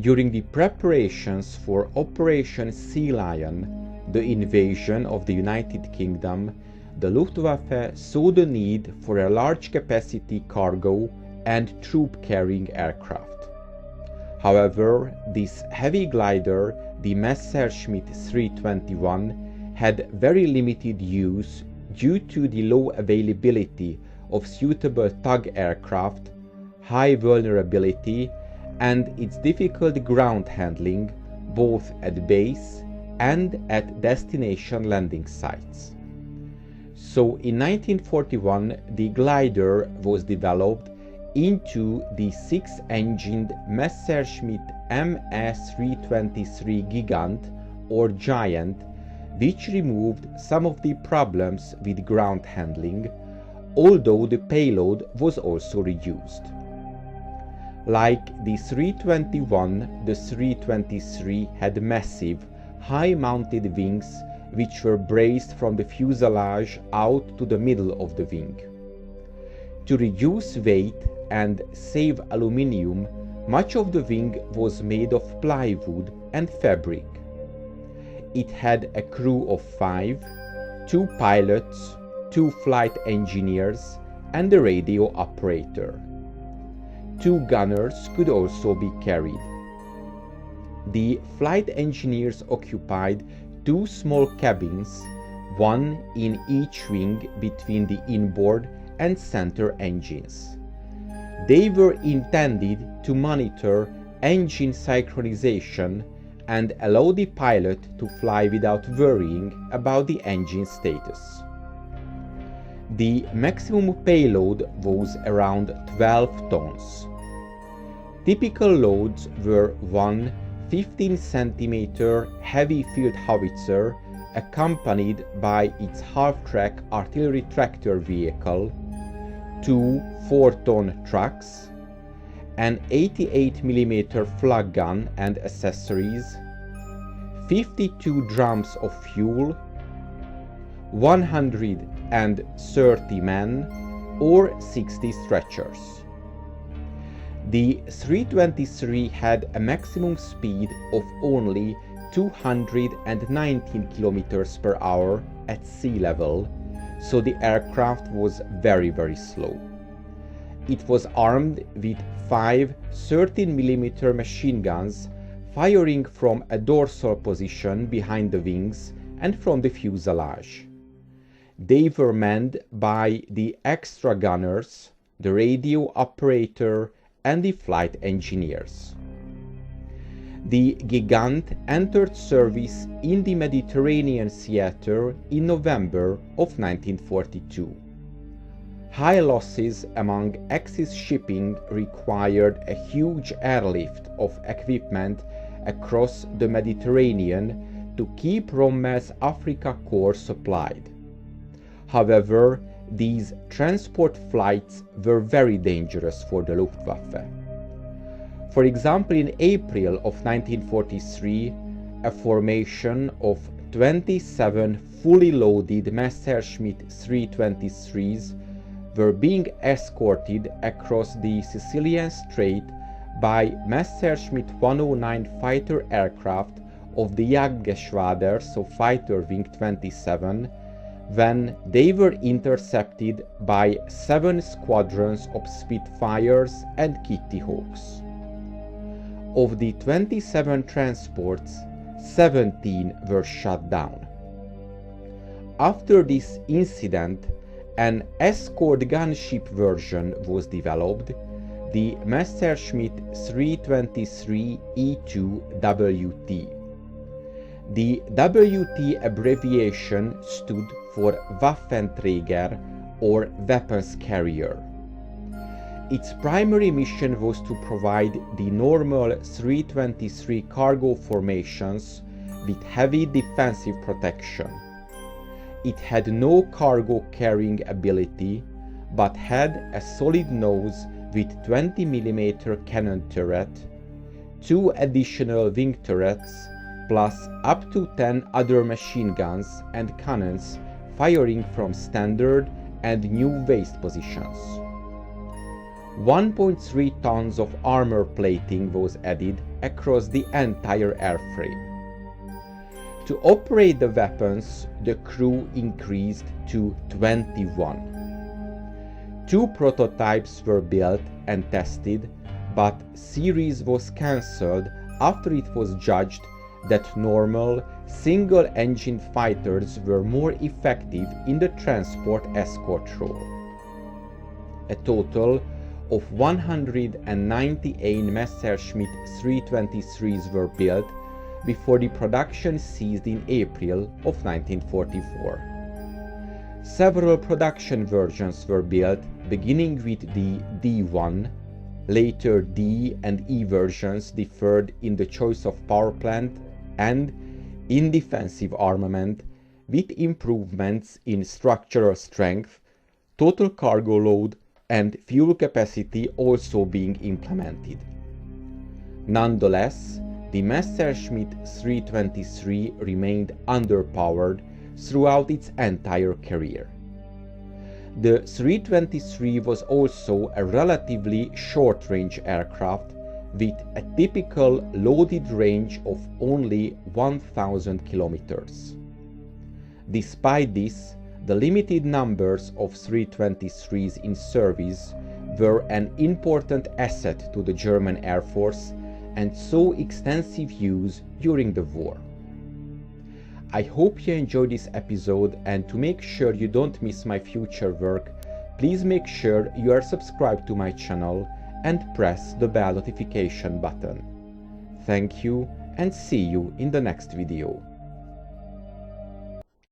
During the preparations for Operation Sea Lion, the invasion of the United Kingdom, the Luftwaffe saw the need for a large-capacity cargo and troop-carrying aircraft. However, this heavy glider, the Messerschmitt 321, had very limited use due to the low availability of suitable tug aircraft, high vulnerability, and its difficult ground handling both at base and at destination landing sites. So in 1941 the glider was developed into the 6-engined Messerschmitt MS-323 Gigant or Giant, which removed some of the problems with ground handling, although the payload was also reduced. Like the 321, the 323 had massive, high-mounted wings which were braced from the fuselage out to the middle of the wing. To reduce weight and save aluminium, much of the wing was made of plywood and fabric. It had a crew of 5, 2 pilots, 2 flight engineers, and a radio operator. 2 gunners could also be carried. The flight engineers occupied 2 small cabins, one in each wing between the inboard and center engines. They were intended to monitor engine synchronization and allow the pilot to fly without worrying about the engine status. The maximum payload was around 12 tons. Typical loads were one 15 cm heavy field howitzer accompanied by its half-track artillery tractor vehicle, 2 4-ton trucks, an 88 mm flak gun and accessories, 52 drums of fuel, 130 men, or 60 stretchers. The 323 had a maximum speed of only 219 km per hour at sea level, so the aircraft was very slow. It was armed with 5 13 mm machine guns firing from a dorsal position behind the wings and from the fuselage. They were manned by the extra gunners, the radio operator, and the flight engineers. The Gigant entered service in the Mediterranean theater in November of 1942. High losses among Axis shipping required a huge airlift of equipment across the Mediterranean to keep Rommel's Africa Corps supplied. However, these transport flights were very dangerous for the Luftwaffe. For example, in April of 1943, a formation of 27 fully loaded Messerschmitt 323s were being escorted across the Sicilian Strait by Messerschmitt 109 fighter aircraft of the Jagdgeschwader, so Fighter Wing 27, when they were intercepted by 7 squadrons of Spitfires and Kitty Hawks. Of the 27 transports, 17 were shot down. After this incident, an Escort gunship version was developed, the Messerschmitt 323 E2 WT. The WT abbreviation stood for Waffenträger, or weapons carrier. Its primary mission was to provide the normal 323 cargo formations with heavy defensive protection. It had no cargo carrying ability, but had a solid nose with 20 mm cannon turret, 2 additional wing turrets, plus up to 10 other machine guns and cannons firing from standard and new waist positions. 1.3 tons of armor plating was added across the entire airframe. To operate the weapons, the crew increased to 21. 2 prototypes were built and tested, but series was cancelled after it was judged that normal, single-engine fighters were more effective in the transport escort role. A total of 198 Messerschmitt 323s were built before the production ceased in April of 1944. Several production versions were built, beginning with the D1. Later D and E versions differed in the choice of power plant and in defensive armament, with improvements in structural strength, total cargo load, and fuel capacity also being implemented. Nonetheless, the Messerschmitt 323 remained underpowered throughout its entire career. The 323 was also a relatively short-range aircraft with a typical loaded range of only 1,000 kilometers. Despite this, the limited numbers of 323s in service were an important asset to the German Air Force and saw extensive use during the war. I hope you enjoyed this episode, and to make sure you don't miss my future work, please make sure you are subscribed to my channel and press the bell notification button. Thank you and see you in the next video.